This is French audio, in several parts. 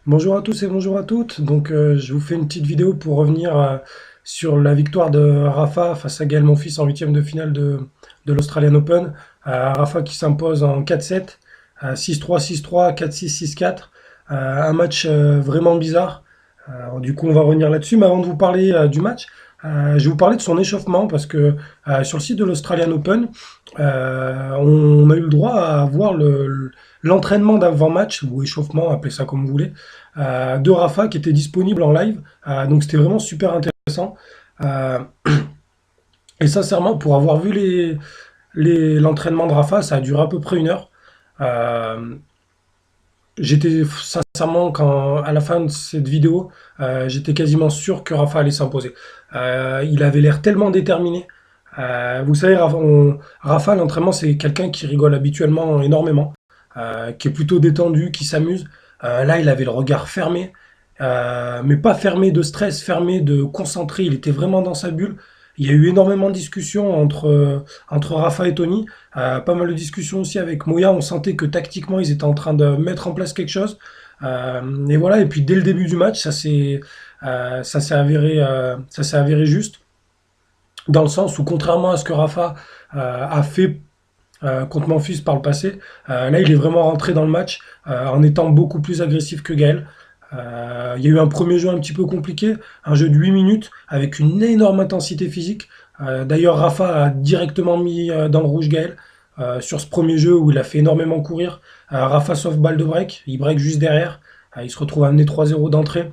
Bonjour à tous et bonjour à toutes. Je vous fais une petite vidéo pour revenir sur la victoire de Rafa face à Gaël Monfils en huitième de finale de l'Australian Open. Rafa qui s'impose en 4-7, 6-3, 6-3, 4-6, 6-4. Un match vraiment bizarre. Du coup, on va revenir là-dessus. Mais avant de vous parler du match, je vais vous parler de son échauffement parce que sur le site de l'Australian Open, on a eu le droit à voir l'entraînement d'avant-match ou échauffement, appelez ça comme vous voulez, de Rafa qui était disponible en live. Donc c'était vraiment super intéressant. Euh, et sincèrement, pour avoir vu l'entraînement de Rafa, ça a duré à peu près une heure. Euh, J'étais sincèrement, à la fin de cette vidéo, j'étais quasiment sûr que Rafa allait s'imposer. Il avait l'air tellement déterminé. Vous savez, Rafa, l'entraînement, c'est quelqu'un qui rigole habituellement énormément, qui est plutôt détendu, qui s'amuse. Là, il avait le regard fermé, mais pas fermé de stress, fermé de concentré. Il était vraiment dans sa bulle. Il y a eu énormément de discussions entre Rafa et Tony. Pas mal de discussions aussi avec Moya. On sentait que tactiquement, ils étaient en train de mettre en place quelque chose. Et voilà. Et puis dès le début du match, ça s'est avéré juste, dans le sens où contrairement à ce que Rafa a fait contre Memphis par le passé, là, il est vraiment rentré dans le match en étant beaucoup plus agressif que Gaël. Il y a eu un premier jeu un petit peu compliqué, un jeu de 8 minutes avec une énorme intensité physique. D'ailleurs, Rafa a directement mis dans le rouge Gaël sur ce premier jeu où il a fait énormément courir. Rafa sauve balle de break, il break juste derrière. Il se retrouve à mener 3-0 d'entrée.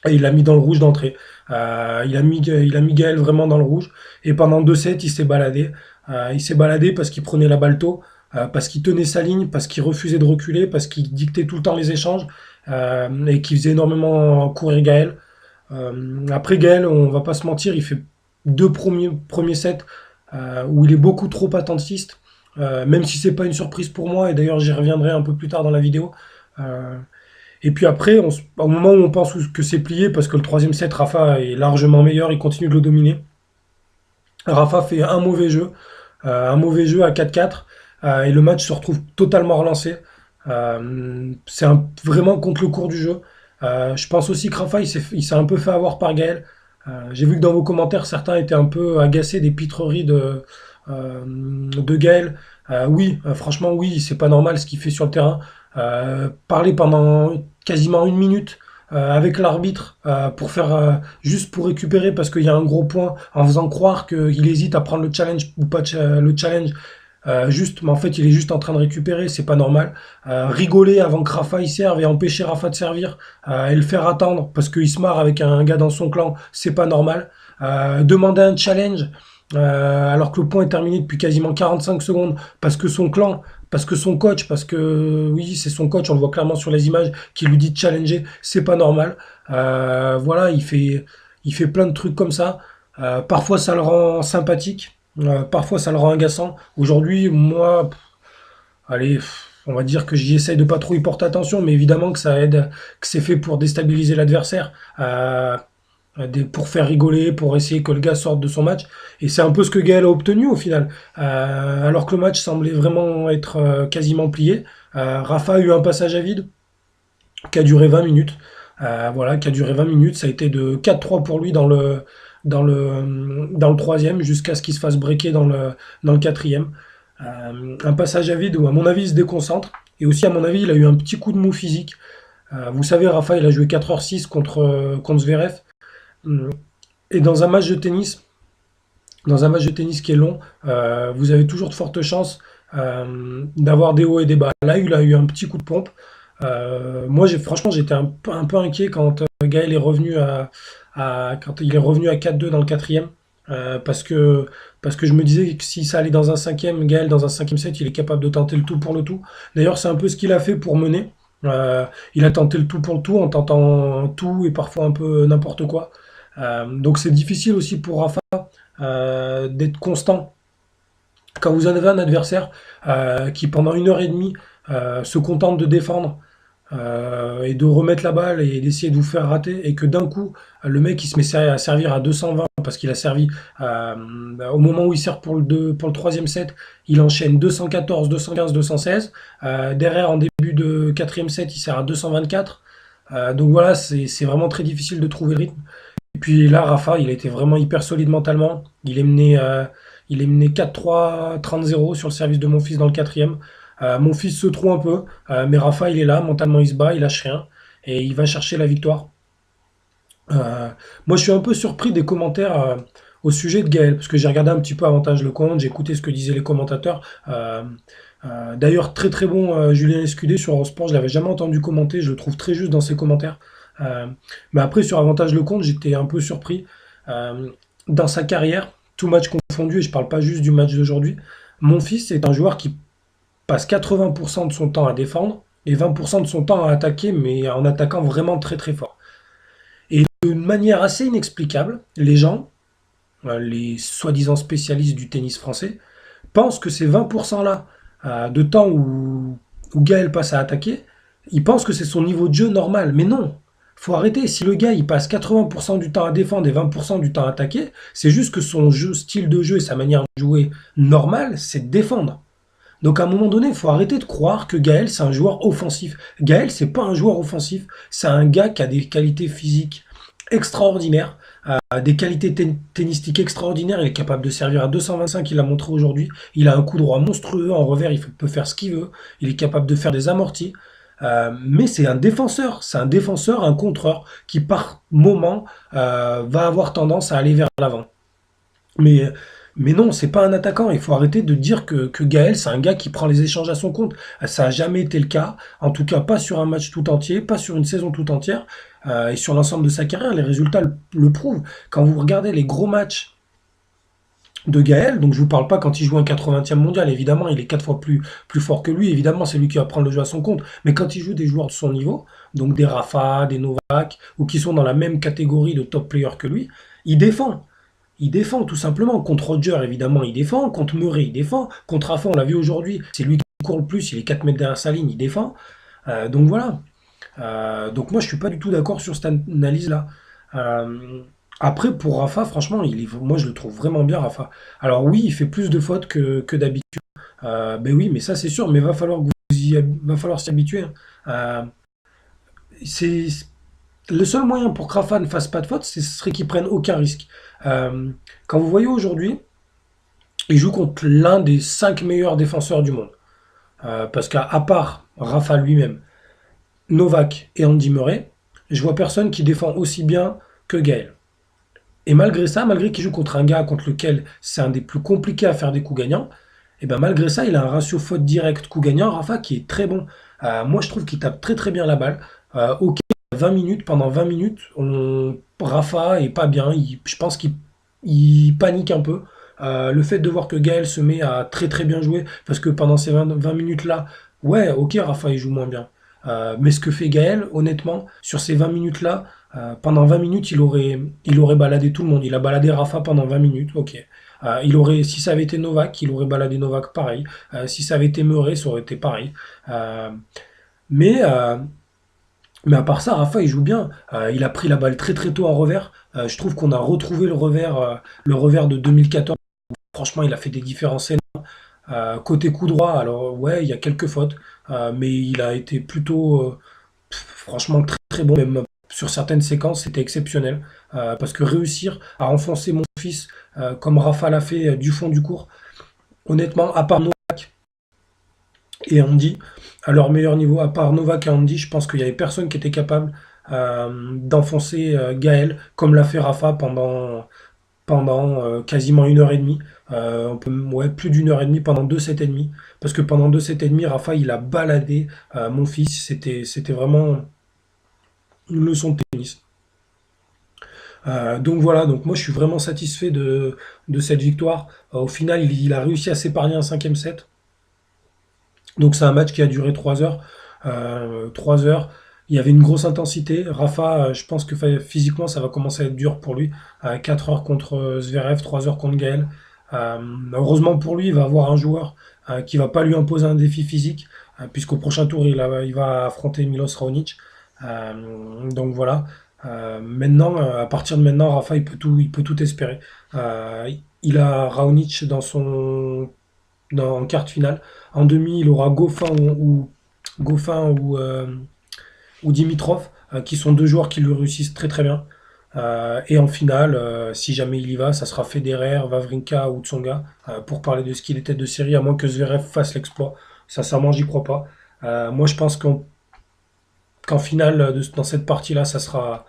Et il l'a mis dans le rouge d'entrée. Il a mis Gaël vraiment dans le rouge. Et pendant 2 sets, il s'est baladé. Il s'est baladé parce qu'il prenait la balle tôt, parce qu'il tenait sa ligne, parce qu'il refusait de reculer, parce qu'il dictait tout le temps les échanges et qu'il faisait énormément courir Gaël. Après Gaël, on va pas se mentir, il fait deux premiers sets où il est beaucoup trop attentiste, même si c'est pas une surprise pour moi. Et d'ailleurs, j'y reviendrai un peu plus tard dans la vidéo. Euh, et puis après, au moment où on pense que c'est plié, parce que le troisième set, Rafa est largement meilleur, il continue de le dominer. Rafa fait un mauvais jeu à 4-4, et le match se retrouve totalement relancé. C'est vraiment contre le cours du jeu. Je pense aussi que Rafa, il s'est un peu fait avoir par Gaël. J'ai vu que dans vos commentaires, certains étaient un peu agacés des pitreries de Gaël. Oui, franchement, oui, c'est pas normal ce qu'il fait sur le terrain. Parler pendant quasiment une minute avec l'arbitre juste pour récupérer parce qu'il y a un gros point en faisant croire qu'il hésite à prendre le challenge ou pas le challenge. Juste, mais en fait, il est juste en train de récupérer, c'est pas normal. Rigoler avant que Rafa il serve et empêcher Rafa de servir et le faire attendre parce qu'il se marre avec un gars dans son clan, c'est pas normal. Demander un challenge alors que le point est terminé depuis quasiment 45 secondes parce que son clan, parce que son coach, parce que oui, c'est son coach, on le voit clairement sur les images, qui lui dit de challenger, c'est pas normal. Voilà, il fait plein de trucs comme ça. Parfois, ça le rend sympathique. Parfois, ça le rend agaçant. Aujourd'hui, moi, allez, on va dire que j'y essaye de pas trop y porter attention, mais évidemment que ça aide, que c'est fait pour déstabiliser l'adversaire, pour faire rigoler, pour essayer que le gars sorte de son match. Et c'est un peu ce que Gaël a obtenu au final. Alors que le match semblait vraiment être quasiment plié. Rafa a eu un passage à vide qui a duré 20 minutes. Voilà, qui a duré 20 minutes. Ça a été de 4-3 pour lui dans le troisième, jusqu'à ce qu'il se fasse breaker dans le quatrième. Un passage à vide où, à mon avis, il se déconcentre. Et aussi, à mon avis, il a eu un petit coup de mou physique. Vous savez, Rafa, il a joué 4h06 contre Zverev. Et dans un match de tennis qui est long, vous avez toujours de fortes chances d'avoir des hauts et des bas. Là, il a eu un petit coup de pompe. Moi, franchement, j'étais un peu inquiet quand Gaël est revenu quand il est revenu à 4-2 dans le quatrième. Parce que je me disais que si ça allait dans un cinquième, Gaël dans un cinquième set, il est capable de tenter le tout pour le tout. D'ailleurs, c'est un peu ce qu'il a fait pour mener. Il a tenté le tout pour le tout en tentant tout et parfois un peu n'importe quoi. Donc c'est difficile aussi pour Rafa d'être constant quand vous avez un adversaire qui pendant une heure et demie se contente de défendre, et de remettre la balle et d'essayer de vous faire rater, et que d'un coup, le mec il se met à servir à 220 parce qu'il a servi au moment où il sert pour le troisième set, il enchaîne 214, 215, 216. Derrière, en début de quatrième set, il sert à 224. Donc voilà, c'est vraiment très difficile de trouver le rythme. Et puis là, Rafa, il a été vraiment hyper solide mentalement. Il est mené 4-3, 30-0 sur le service de mon fils dans le quatrième. Mon fils se trouve un peu, mais Rafa, il est là, mentalement, il se bat, il lâche rien, et il va chercher la victoire. Euh, Moi, je suis un peu surpris des commentaires au sujet de Gaël, parce que j'ai regardé un petit peu Avantage le compte, j'ai écouté ce que disaient les commentateurs. D'ailleurs, très très bon Julien Escudé sur Eurosport, je l'avais jamais entendu commenter, je le trouve très juste dans ses commentaires. Euh, mais après, sur Avantage le compte, j'étais un peu surpris. Euh, dans sa carrière, tout match confondu, et je parle pas juste du match d'aujourd'hui, mon fils est un joueur qui passe 80% de son temps à défendre et 20% de son temps à attaquer, mais en attaquant vraiment très très fort. Et d'une manière assez inexplicable, les gens, les soi-disant spécialistes du tennis français, pensent que ces 20%-là de temps où Gaël passe à attaquer, ils pensent que c'est son niveau de jeu normal. Mais non, faut arrêter. Si le gars il passe 80% du temps à défendre et 20% du temps à attaquer, c'est juste que son style de jeu et sa manière de jouer normale, c'est de défendre. Donc à un moment donné, il faut arrêter de croire que Gaël, c'est un joueur offensif. Gaël, c'est pas un joueur offensif, c'est un gars qui a des qualités physiques extraordinaires, des qualités tennistiques extraordinaires. Il est capable de servir à 225, il l'a montré aujourd'hui. Il a un coup droit monstrueux, en revers, il peut faire ce qu'il veut. Il est capable de faire des amortis. Mais c'est un défenseur, un contreur qui par moment va avoir tendance à aller vers l'avant. Mais, mais non, c'est pas un attaquant. Il faut arrêter de dire que Gaël, c'est un gars qui prend les échanges à son compte. Ça n'a jamais été le cas. En tout cas, pas sur un match tout entier, pas sur une saison tout entière. Et sur l'ensemble de sa carrière, les résultats le prouvent. Quand vous regardez les gros matchs de Gaël, donc je vous parle pas quand il joue un 80e mondial, évidemment, il est 4 fois plus fort que lui. Évidemment, c'est lui qui va prendre le jeu à son compte. Mais quand il joue des joueurs de son niveau, donc des Rafa, des Novak, ou qui sont dans la même catégorie de top players que lui, il défend. Il défend tout simplement. Contre Roger, évidemment, il défend. Contre Murray, il défend. Contre Rafa, on l'a vu aujourd'hui, c'est lui qui court le plus. Il est 4 mètres derrière sa ligne, il défend. Donc voilà. Donc moi, je suis pas du tout d'accord sur cette analyse-là. Euh, Après, pour Rafa, franchement, moi, je le trouve vraiment bien, Rafa. Alors oui, il fait plus de fautes que d'habitude. Ben oui, mais ça, c'est sûr. Mais va falloir s'y habituer, hein. C'est le seul moyen pour que Rafa ne fasse pas de faute, ce serait qu'il prenne aucun risque. Euh, Quand vous voyez aujourd'hui, il joue contre l'un des 5 meilleurs défenseurs du monde. Parce qu'à part Rafa lui-même, Novak et Andy Murray, je vois personne qui défend aussi bien que Gaël. Et malgré ça, malgré qu'il joue contre un gars contre lequel c'est un des plus compliqués à faire des coups gagnants, et ben malgré ça, il a un ratio faute direct coup gagnant, Rafa, qui est très bon. Moi, je trouve qu'il tape très très bien la balle. Ok, 20 minutes, pendant 20 minutes, Rafa est pas bien. Je pense qu'il panique un peu. Le fait de voir que Gaël se met à très très bien jouer, parce que pendant ces 20 minutes-là, ouais, ok, Rafa il joue moins bien. Mais ce que fait Gaël, honnêtement, sur ces 20 minutes-là, pendant 20 minutes, il aurait baladé tout le monde. Il a baladé Rafa pendant 20 minutes, ok. Si ça avait été Novak, il aurait baladé Novak pareil. Si ça avait été Murray, ça aurait été pareil. Euh, mais, euh, mais à part ça, Rafa, il joue bien. Il a pris la balle très très tôt en revers. Je trouve qu'on a retrouvé le revers de 2014. Franchement, il a fait des différences énormes. Côté coup droit, alors ouais, il y a quelques fautes, mais il a été plutôt, franchement, très très bon. Même sur certaines séquences, c'était exceptionnel. Parce que réussir à enfoncer mon fils, comme Rafa l'a fait du fond du court, honnêtement, à part Novak et Andy, à leur meilleur niveau, à part Novak et Andy, je pense qu'il n'y avait personne qui était capable d'enfoncer Gaël comme l'a fait Rafa pendant quasiment 1 heure et demie. Ouais, plus d'1 heure et demie pendant 2 7 et demi. Parce que pendant 2 7 et demi, Rafa, il a baladé mon fils. C'était vraiment une leçon de tennis. Donc voilà, donc moi je suis vraiment satisfait de cette victoire. Au final, il a réussi à s'épargner un cinquième set. Donc c'est un match qui a duré 3 heures. 3 heures. Il y avait une grosse intensité. Rafa, je pense que physiquement, ça va commencer à être dur pour lui. 4 heures contre Zverev, 3 heures contre Gaël. Heureusement pour lui, il va avoir un joueur qui va pas lui imposer un défi physique. puisqu'au prochain tour, il va affronter Milos Raonic. Donc voilà. Maintenant, à partir de maintenant, Rafa, il peut tout espérer. Il a Raonic en quart de finale. En demi, il aura Goffin ou Dimitrov, qui sont deux joueurs qui lui réussissent très très bien. Et en finale, si jamais il y va, ça sera Federer, Wawrinka ou Tsonga, pour parler de ce qu'il était de série, à moins que Zverev fasse l'exploit. Sincèrement, j'y crois pas. Moi, je pense qu'en finale, dans cette partie-là, ça sera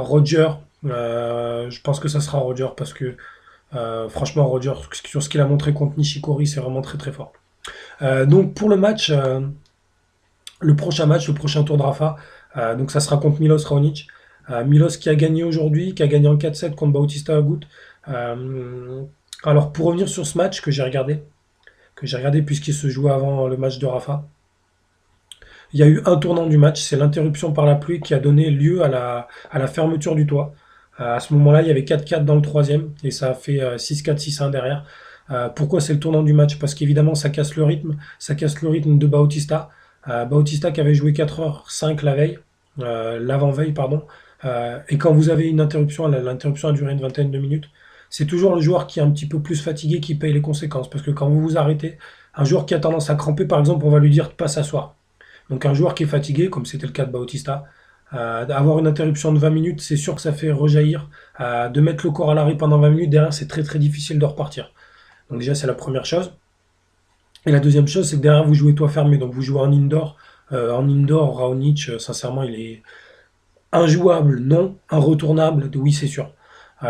Roger. Je pense que ça sera Roger parce que franchement, Roger, sur ce qu'il a montré contre Nishikori, c'est vraiment très très fort. Donc pour le match, le prochain tour de Rafa, donc ça sera contre Milos Raonic. Milos qui a gagné aujourd'hui, qui a gagné en 4-7 contre Bautista Agut. Alors pour revenir sur ce match que j'ai regardé puisqu'il se jouait avant le match de Rafa, il y a eu un tournant du match, c'est l'interruption par la pluie qui a donné lieu à la fermeture du toit. À ce moment-là, il y avait 4-4 dans le troisième et ça a fait 6-4, 6-1 derrière. Pourquoi c'est le tournant du match? Parce qu'évidemment, ça casse le rythme de Bautista. Bautista qui avait joué 4h05 la veille, l'avant-veille, pardon. Et quand vous avez une interruption, l'interruption a duré une vingtaine de minutes, c'est toujours le joueur qui est un petit peu plus fatigué qui paye les conséquences. Parce que quand vous vous arrêtez, un joueur qui a tendance à cramper, par exemple, on va lui dire de pas s'asseoir. Donc un joueur qui est fatigué, comme c'était le cas de Bautista, avoir une interruption de 20 minutes, c'est sûr que ça fait rejaillir. De mettre le corps à l'arrêt pendant 20 minutes, derrière, c'est très très difficile de repartir. Donc déjà, c'est la première chose. Et la deuxième chose, c'est que derrière, vous jouez toit fermé. Donc vous jouez en indoor. En indoor, Raonic, sincèrement, il est injouable, non. Irretournable, oui, c'est sûr.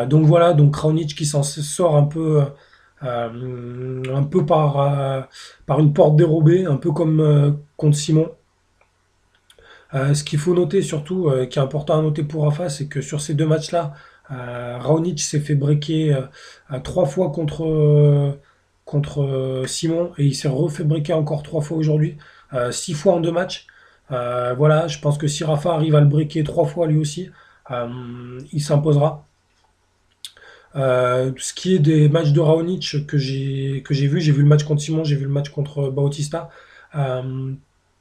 Donc voilà, donc Raonic qui s'en sort un peu par une porte dérobée, un peu comme contre Simon. Ce qu'il faut noter surtout, qui est important à noter pour Rafa, c'est que sur ces deux matchs-là, Raonic s'est fait breaker trois fois contre Simon et il s'est refait breaker encore trois fois aujourd'hui, six fois en deux matchs. Voilà, je pense que si Rafa arrive à le breaker trois fois lui aussi, il s'imposera. Ce qui est des matchs de Raonic j'ai vu le match contre Simon, j'ai vu le match contre Bautista. Euh,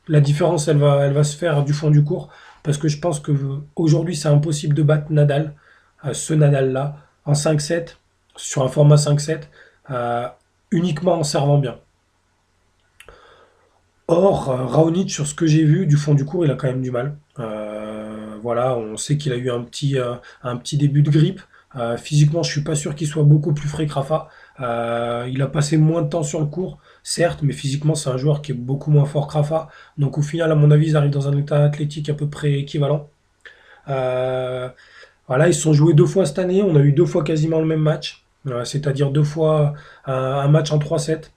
la différence, elle va se faire du fond du cours parce que je pense que aujourd'hui, c'est impossible de battre Nadal, ce Nadal-là, en 5-7, sur un format 5-7, euh, uniquement en servant bien. Or, Raonic, sur ce que j'ai vu du fond du cours, il a quand même du mal. Voilà, on sait qu'il a eu un petit début de grippe. Physiquement, je suis pas sûr qu'il soit beaucoup plus frais que Rafa. Il a passé moins de temps sur le court, certes, mais physiquement, c'est un joueur qui est beaucoup moins fort que Rafa. Donc au final, à mon avis, ils arrivent dans un état athlétique à peu près équivalent. Euh, voilà, ils se sont joués deux fois cette année. On a eu deux fois quasiment le même match. C'est-à-dire deux fois un match en 3-7.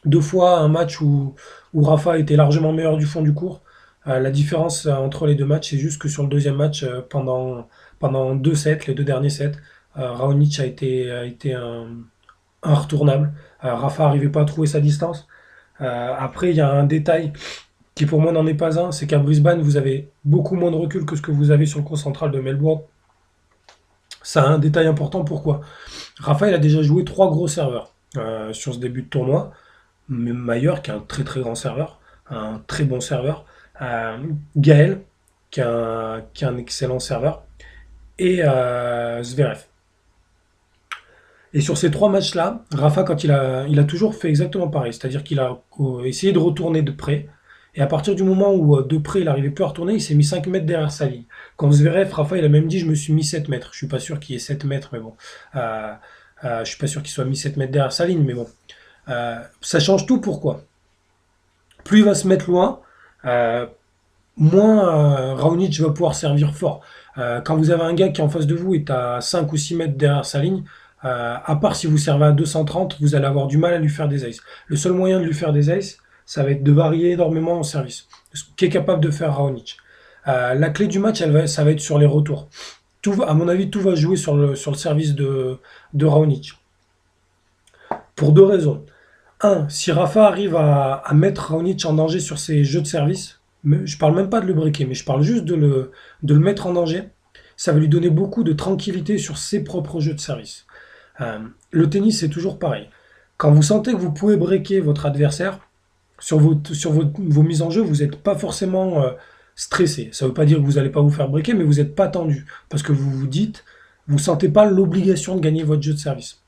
Deux fois un match où Rafa était largement meilleur du fond du court. La différence entre les deux matchs, c'est juste que sur le deuxième match, pendant deux sets, les deux derniers sets, Raonic a été un retournable. Rafa n'arrivait pas à trouver sa distance. Après, il y a un détail qui pour moi n'en est pas un, c'est qu'à Brisbane, vous avez beaucoup moins de recul que ce que vous avez sur le court central de Melbourne. C'est un détail important, pourquoi? Rafa, il a déjà joué trois gros serveurs sur ce début de tournoi. Même Mayer, qui est un très très grand serveur, un très bon serveur. Euh, Gaël, qui est un excellent serveur. Et Zverev. Et sur ces trois matchs-là, Rafa, il a toujours fait exactement pareil. C'est-à-dire qu'il a essayé de retourner de près. Et à partir du moment où de près il n'arrivait plus à retourner, il s'est mis 5 mètres derrière sa ligne. Quand Zverev, Rafa, il a même dit je me suis mis 7 mètres. Je suis pas sûr qu'il y ait 7 mètres, mais bon. Euh, je suis pas sûr qu'il soit mis 7 mètres derrière sa ligne, mais bon. Ça change tout, pourquoi? Plus il va se mettre loin, euh, moins Raonic va pouvoir servir fort. Quand vous avez un gars qui est en face de vous et à 5 ou 6 mètres derrière sa ligne, à part si vous servez à 230, vous allez avoir du mal à lui faire des aces. Le seul moyen de lui faire des aces, ça va être de varier énormément en service. Ce qu'est capable de faire Raonic. La clé du match, ça va être sur les retours. À mon avis, tout va jouer sur le service de Raonic. Pour deux raisons. Un, si Rafa arrive à mettre Raonic en danger sur ses jeux de service, je parle même pas de le breaker, mais je parle juste de le mettre en danger, ça va lui donner beaucoup de tranquillité sur ses propres jeux de service. Le tennis, c'est toujours pareil. Quand vous sentez que vous pouvez breaker votre adversaire, vos mises en jeu, vous n'êtes pas forcément stressé. Ça ne veut pas dire que vous n'allez pas vous faire briquer, mais vous n'êtes pas tendu. Parce que vous vous dites, vous ne sentez pas l'obligation de gagner votre jeu de service.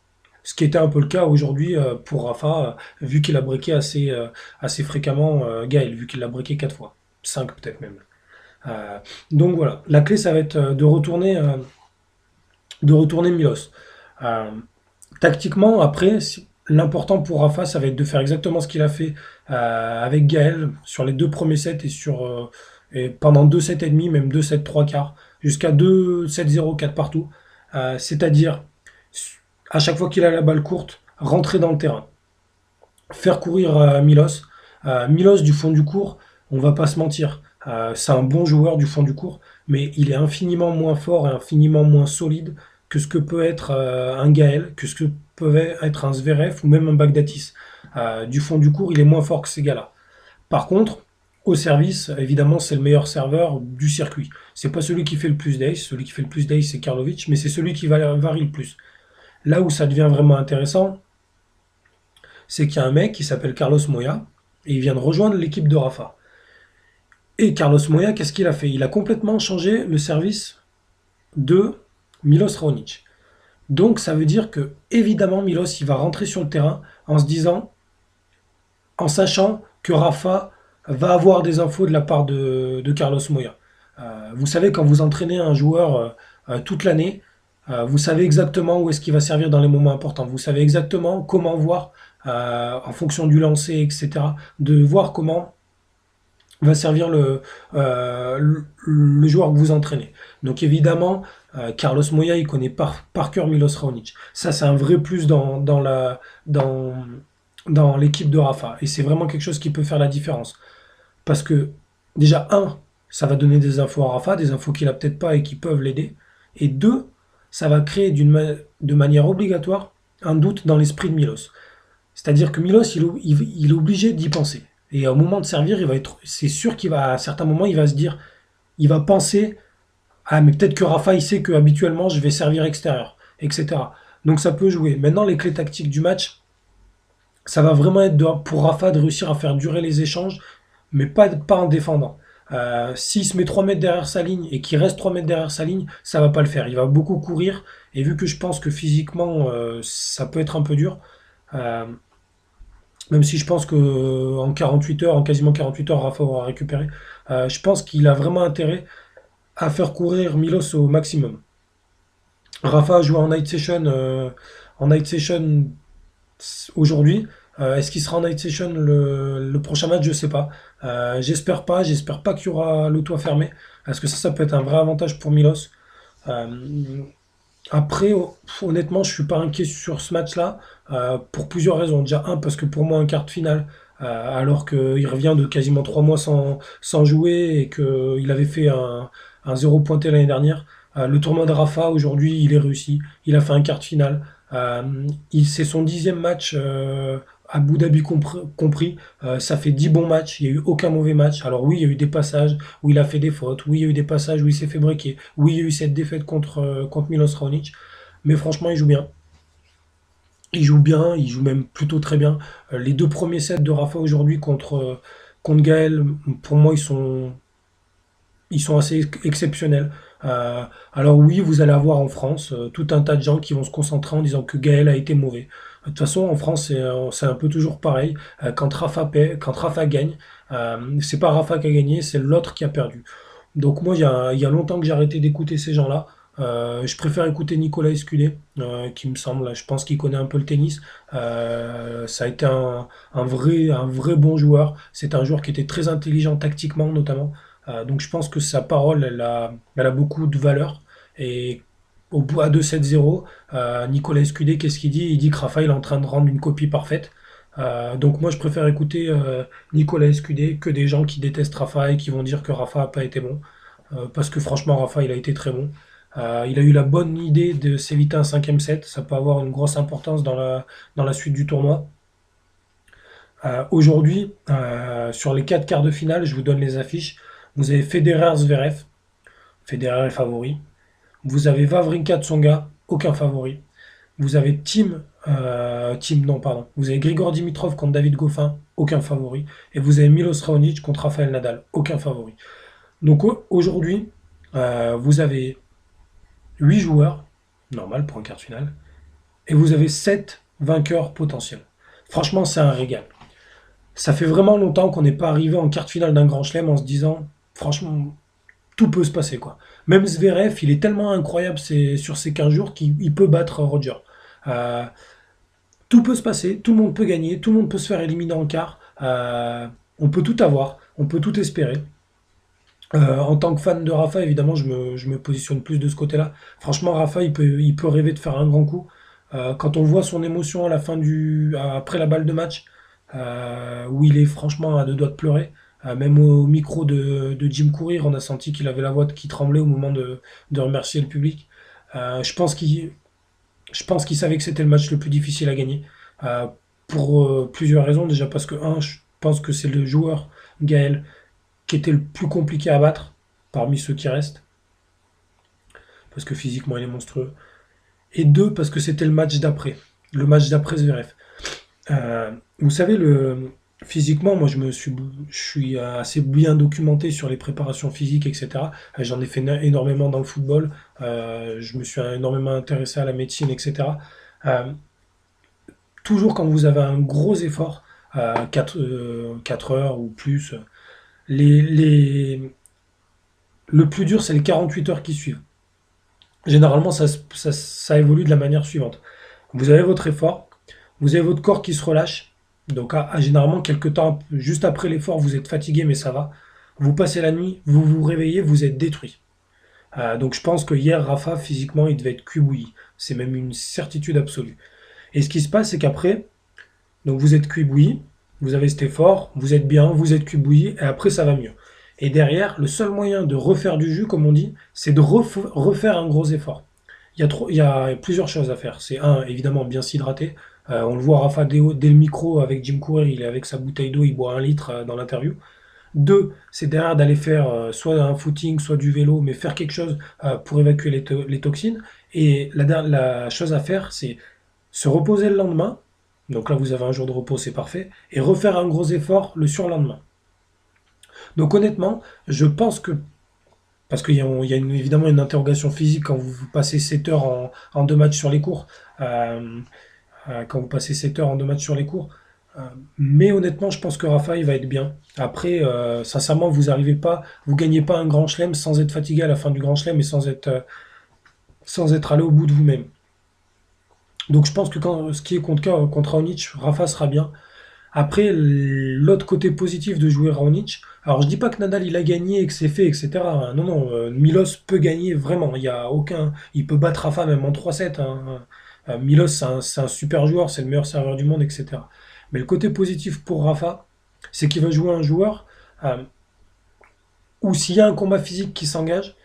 Ce qui était un peu le cas aujourd'hui pour Rafa, vu qu'il a breaké assez fréquemment Gaël, vu qu'il l'a breaké 4 fois. 5 peut-être même. Euh, donc voilà, la clé ça va être de retourner Milos. Euh, Tactiquement, après, l'important pour Rafa, ça va être de faire exactement ce qu'il a fait avec Gaël sur les deux premiers sets et pendant 2 sets et demi, même 2 sets 3 quarts, jusqu'à 2-7-0, 4 partout. C'est-à-dire, à chaque fois qu'il a la balle courte, rentrer dans le terrain, faire courir Milos. Milos du fond du court, on va pas se mentir, c'est un bon joueur du fond du court, mais il est infiniment moins fort et infiniment moins solide que ce que peut être un Gaël, que ce que peut être un Zverev ou même un Bagdatis. Du fond du court, il est moins fort que ces gars-là. Par contre, au service, évidemment, c'est le meilleur serveur du circuit. C'est pas celui qui fait le plus d'ace, celui qui fait le plus d'ace c'est Karlovic, mais c'est celui qui varie le plus. Là où ça devient vraiment intéressant, c'est qu'il y a un mec qui s'appelle Carlos Moya, et il vient de rejoindre l'équipe de Rafa. Et Carlos Moya, qu'est-ce qu'il a fait? Il a complètement changé le service de Milos Raonic. Donc ça veut dire que, évidemment, Milos, il va rentrer sur le terrain en se disant, en sachant que Rafa va avoir des infos de la part de Carlos Moya. Vous savez, quand vous entraînez un joueur toute l'année, vous savez exactement où est-ce qu'il va servir dans les moments importants. Vous savez exactement comment voir, en fonction du lancer, etc., de voir comment va servir le joueur que vous entraînez. Donc évidemment, Carlos Moya, il connaît par cœur Milos Raonic. Ça, c'est un vrai plus dans, dans l'équipe de Rafa. Et c'est vraiment quelque chose qui peut faire la différence. Parce que, déjà, un, ça va donner des infos à Rafa, des infos qu'il a peut-être pas et qui peuvent l'aider. Et deux, ça va créer de manière obligatoire un doute dans l'esprit de Milos. C'est-à-dire que Milos, il est obligé d'y penser. Et au moment de servir, c'est sûr qu'il va, à certains moments, il va se dire, il va penser, ah, mais peut-être que Rafa, il sait que habituellement, je vais servir extérieur, etc. Donc ça peut jouer. Maintenant, les clés tactiques du match, ça va vraiment être pour Rafa de réussir à faire durer les échanges, mais pas en défendant. S'il se met 3 mètres derrière sa ligne et qu'il reste 3 mètres derrière sa ligne, ça va pas le faire. Il va beaucoup courir. Et vu que je pense que physiquement, ça peut être un peu dur, euh, même si je pense que en 48 heures, en quasiment 48 heures, Rafa aura récupéré, je pense qu'il a vraiment intérêt à faire courir Milos au maximum. Rafa a joué en night session aujourd'hui. Est-ce qu'il sera en night session le prochain match? Je sais pas. J'espère pas. J'espère pas qu'il y aura le toit fermé. Parce que ça peut être un vrai avantage pour Milos. Euh, Après, honnêtement, je suis pas inquiet sur ce match-là pour plusieurs raisons. Déjà, un, parce que pour moi, un quart de finale, alors qu'il revient de quasiment 3 mois sans jouer et qu'il avait fait un zéro pointé l'année dernière, le tournoi de Rafa, aujourd'hui, il est réussi. Il a fait un quart de finale. C'est son 10e match à Abu Dhabi compris. Ça fait 10 bons matchs. Il n'y a eu aucun mauvais match. Alors oui, il y a eu des passages où il a fait des fautes. Oui, il y a eu des passages où il s'est fait breaker. Oui, il y a eu cette défaite contre Milos Raonic. Mais franchement, il joue bien. Il joue bien, il joue même plutôt très bien. Les deux premiers sets de Rafa aujourd'hui contre Gaël, pour moi, ils sont assez exceptionnels. Euh, alors oui, vous allez avoir en France tout un tas de gens qui vont se concentrer en disant que Gaël a été mauvais. De toute façon, en France, c'est un peu toujours pareil. Quand Rafa gagne, c'est pas Rafa qui a gagné, c'est l'autre qui a perdu. Donc moi, il y a longtemps que j'ai arrêté d'écouter ces gens-là. Je préfère écouter Nicolas Escudé, qui me semble, je pense qu'il connaît un peu le tennis. Ça a été un vrai bon joueur. C'est un joueur qui était très intelligent tactiquement, notamment. Donc je pense que sa parole, elle a beaucoup de valeur. Et au bout à 2-7-0, Nicolas Escudé, qu'est-ce qu'il dit? Il dit que Rafa il est en train de rendre une copie parfaite. Donc moi je préfère écouter Nicolas Escudé que des gens qui détestent Rafa et qui vont dire que Rafa n'a pas été bon. Parce que franchement Rafa il a été très bon. Il a eu la bonne idée de s'éviter un cinquième set. Ça peut avoir une grosse importance dans la suite du tournoi. Aujourd'hui, sur les 4 quarts de finale, je vous donne les affiches. Vous avez Federer-Zverev. Federer est favori. Vous avez Wawrinka Tsonga, aucun favori. Vous avez Thiem Team, non, pardon. Vous avez Grigor Dimitrov contre David Goffin, aucun favori. Et vous avez Milos Raonic contre Rafael Nadal, aucun favori. Donc aujourd'hui, vous avez 8 joueurs, normal pour un quart de finale, et vous avez 7 vainqueurs potentiels. Franchement, c'est un régal. Ça fait vraiment longtemps qu'on n'est pas arrivé en quart de finale d'un grand chelem en se disant, franchement, tout peut se passer, quoi. Même Zverev, il est tellement incroyable sur ces 15 jours qu'il peut battre Roger. Euh, tout peut se passer, tout le monde peut gagner, tout le monde peut se faire éliminer en quart. On peut tout avoir, on peut tout espérer. En tant que fan de Rafa, évidemment, je me positionne plus de ce côté-là. Franchement, Rafa, il peut rêver de faire un grand coup. Quand on voit son émotion à la fin après la balle de match, où il est franchement à deux doigts de pleurer, même au micro de Jim Courier, on a senti qu'il avait la voix qui tremblait au moment de remercier le public. Je pense qu'il savait que c'était le match le plus difficile à gagner, euh, pour plusieurs raisons. Déjà parce que, je pense que c'est le joueur, Gaël, qui était le plus compliqué à battre parmi ceux qui restent, parce que physiquement il est monstrueux. Et deux, parce que c'était le match d'après Zverev. Vous savez, physiquement, moi je suis assez bien documenté sur les préparations physiques, etc. J'en ai fait énormément dans le football, je me suis énormément intéressé à la médecine, etc. Euh, Toujours quand vous avez un gros effort, 4 heures ou plus, les, les, le plus dur c'est les 48 heures qui suivent. Généralement, ça évolue de la manière suivante. Vous avez votre effort, vous avez votre corps qui se relâche. Donc, généralement, quelques temps juste après l'effort, vous êtes fatigué, mais ça va. Vous passez la nuit, vous vous réveillez, vous êtes détruit. Donc, je pense que hier, Rafa, physiquement, il devait être cul bouilli. C'est même une certitude absolue. Et ce qui se passe, c'est qu'après, donc vous êtes cuit bouilli, vous avez cet effort, vous êtes bien, vous êtes cuit bouilli, et après ça va mieux. Et derrière, le seul moyen de refaire du jus, comme on dit, c'est de refaire un gros effort. Il y a plusieurs choses à faire. C'est un, évidemment, bien s'hydrater. On le voit, Rafa, dès le micro avec Jim Courier, il est avec sa bouteille d'eau, il boit 1 litre dans l'interview. Deux, c'est derrière d'aller faire soit un footing, soit du vélo, mais faire quelque chose pour évacuer les toxines. Et la chose à faire, c'est se reposer le lendemain. Donc là, vous avez un jour de repos, c'est parfait. Et refaire un gros effort le surlendemain. Donc honnêtement, je pense que, parce qu'il y a évidemment une interrogation physique quand vous passez 7 heures en 2 matchs sur les cours, euh, quand vous passez 7 heures en 2 matchs sur les cours. Euh, mais honnêtement, je pense que Rafa, il va être bien. Après, sincèrement, vous gagnez pas un grand chelem sans être fatigué à la fin du grand chelem et sans être allé au bout de vous-même. Donc je pense que ce qui est contre Raonic, Rafa sera bien. Après, l'autre côté positif de jouer Raonic, alors je dis pas que Nadal il a gagné et que c'est fait, etc. Non, non, Milos peut gagner vraiment. Il peut battre Rafa même en 3-7, hein. Milos c'est un super joueur, c'est le meilleur serveur du monde, etc. Mais le côté positif pour Rafa, c'est qu'il va jouer un joueur euh, où s'il y a un combat physique qui s'engage,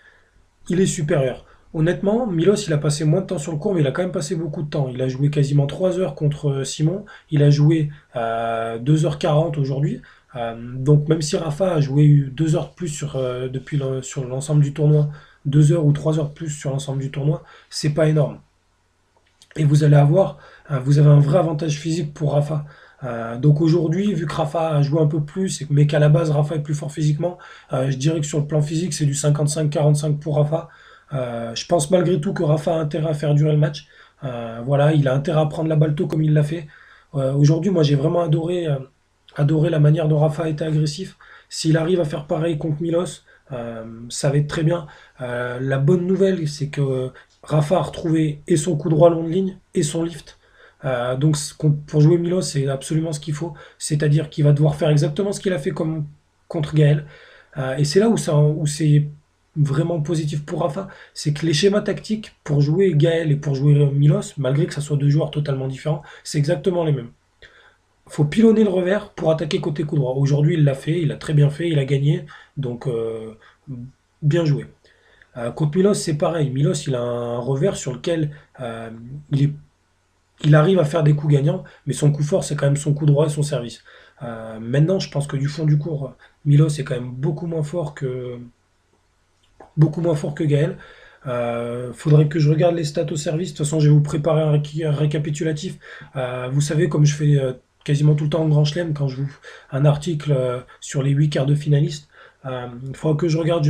il est supérieur. Honnêtement, Milos, il a passé moins de temps sur le court, mais il a quand même passé beaucoup de temps. Il a joué quasiment 3 heures contre Simon. Il a joué 2h40 aujourd'hui. Donc même si Rafa a joué 2 heures de plus sur l'ensemble du tournoi, 2 heures ou 3 heures de plus sur l'ensemble du tournoi, c'est pas énorme. Et vous avez un vrai avantage physique pour Rafa. Donc aujourd'hui, vu que Rafa a joué un peu plus, mais qu'à la base Rafa est plus fort physiquement, je dirais que sur le plan physique, c'est du 55-45 pour Rafa. Je pense malgré tout que Rafa a intérêt à faire durer le match. Voilà, il a intérêt à prendre la balle tôt comme il l'a fait. Aujourd'hui, moi j'ai vraiment adoré la manière dont Rafa a été agressif. S'il arrive à faire pareil contre Milos, ça va être très bien. La bonne nouvelle, c'est que Rafa a retrouvé et son coup droit long de ligne et son lift. Donc pour jouer Milos, c'est absolument ce qu'il faut. C'est-à-dire qu'il va devoir faire exactement ce qu'il a fait comme contre Gaël. Et c'est là où c'est vraiment positif pour Rafa, c'est que les schémas tactiques pour jouer Gaël et pour jouer Milos, malgré que ça soit deux joueurs totalement différents, c'est exactement les mêmes. Faut pilonner le revers pour attaquer côté coup droit. Aujourd'hui, il l'a fait, il a très bien fait, il a gagné, donc bien joué. Contre Milos, c'est pareil. Milos, il a un revers sur lequel il, est- il arrive à faire des coups gagnants, mais son coup fort, c'est quand même son coup droit et son service. Maintenant, je pense que du fond du cours, Milos est quand même beaucoup moins fort que Gaël. Faudrait que je regarde les stats au service. De toute façon, je vais vous préparer un récapitulatif. Vous savez, comme je fais quasiment tout le temps en Grand Chelem, quand je vous un article sur les 8 quarts de finalistes, il faudra que je regarde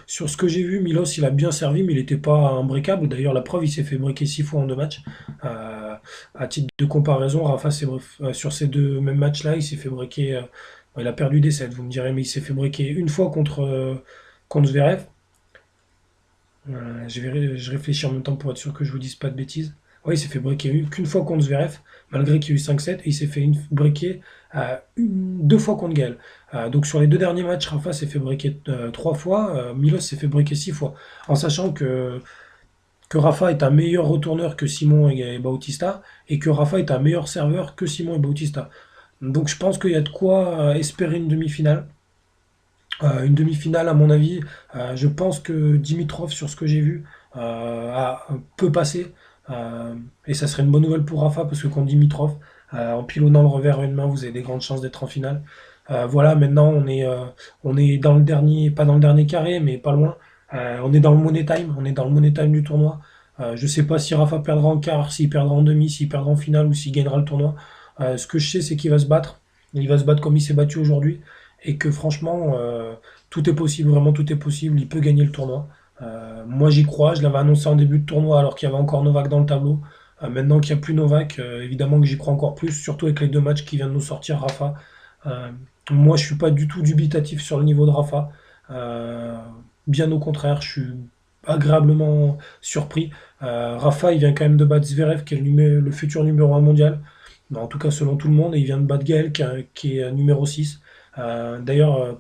sur ce que j'ai vu. Milos, il a bien servi, mais il n'était pas imbreakable. D'ailleurs, la preuve, il s'est fait breaker 6 fois en 2 matchs. Euh, à titre de comparaison, Rafa, sur ces deux mêmes matchs-là, il s'est fait breaker. Bon, il a perdu des sets, vous me direz, mais il s'est fait breaker une fois contre Zverev. Je réfléchis en même temps pour être sûr que je vous dise pas de bêtises. Oui, il s'est fait breaker qu'une fois contre Zverev, malgré qu'il y a eu 5-7, et il s'est fait breaker deux fois contre Gaël. Donc sur les deux derniers matchs, Rafa s'est fait breaker 3 fois, Milos s'est fait breaker 6 fois. En sachant que Rafa est un meilleur retourneur que Simon et Bautista, et que Rafa est un meilleur serveur que Simon et Bautista. Donc je pense qu'il y a de quoi espérer une demi-finale. Une demi-finale, à mon avis, je pense que Dimitrov, sur ce que j'ai vu, peut passer. Et ça serait une bonne nouvelle pour Rafa, parce que contre Dimitrov, en pilonnant le revers à une main, vous avez des grandes chances d'être en finale. Voilà, maintenant on est dans le dernier, pas dans le dernier carré, mais pas loin. On est dans le money time, on est dans le money time du tournoi. Je sais pas si Rafa perdra en quart, s'il perdra en demi, s'il perdra en finale ou s'il gagnera le tournoi. Ce que je sais, c'est qu'il va se battre. Il va se battre comme il s'est battu aujourd'hui et que franchement, tout est possible, vraiment tout est possible, il peut gagner le tournoi. Moi j'y crois, je l'avais annoncé en début de tournoi alors qu'il y avait encore Novak dans le tableau. Maintenant qu'il n'y a plus Novak, évidemment que j'y crois encore plus, surtout avec les deux matchs qui viennent de nous sortir Rafa. Euh, Moi je suis pas du tout dubitatif sur le niveau de Rafa. Euh, Bien au contraire, je suis agréablement surpris. Rafa il vient quand même de battre Zverev qui est le futur numéro 1 mondial. En tout cas selon tout le monde, et il vient de battre Gaël qui est numéro 6. D'ailleurs,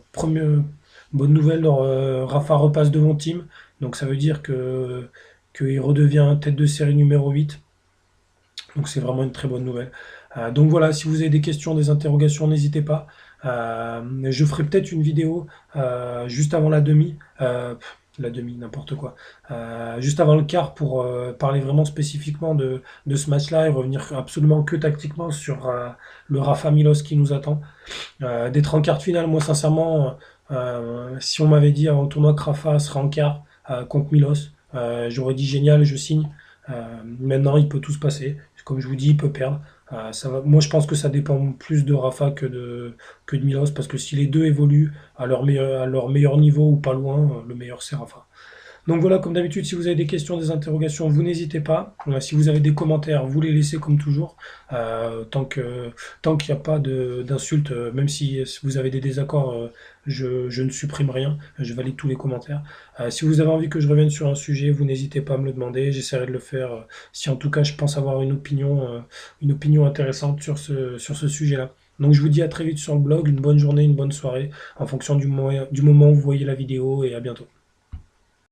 bonne nouvelle, Rafa repasse devant Team, donc ça veut dire qu'il redevient tête de série numéro 8. Donc c'est vraiment une très bonne nouvelle. Donc voilà, si vous avez des questions, des interrogations, n'hésitez pas. Je ferai peut-être une vidéo juste avant la demi, n'importe quoi. Juste avant le quart pour parler vraiment spécifiquement de ce match-là et revenir absolument que tactiquement sur le Rafa Milos qui nous attend. D'être en quart de finale, moi sincèrement, si on m'avait dit avant le tournoi que Rafa serait en quart contre Milos, j'aurais dit génial, je signe. Maintenant, il peut tout se passer. Comme je vous dis, il peut perdre. Moi, je pense que ça dépend plus de Rafa que de Milos, parce que si les deux évoluent à leur meilleur niveau ou pas loin, le meilleur c'est Rafa. Donc voilà, comme d'habitude, si vous avez des questions, des interrogations, vous n'hésitez pas. Si vous avez des commentaires, vous les laissez comme toujours. Tant qu'il n'y a pas d'insultes, même si vous avez des désaccords, je ne supprime rien. Je valide tous les commentaires. Si vous avez envie que je revienne sur un sujet, vous n'hésitez pas à me le demander. J'essaierai de le faire si en tout cas je pense avoir une opinion intéressante sur ce sujet-là. Donc je vous dis à très vite sur le blog, une bonne journée, une bonne soirée, en fonction du moment où vous voyez la vidéo, et à bientôt.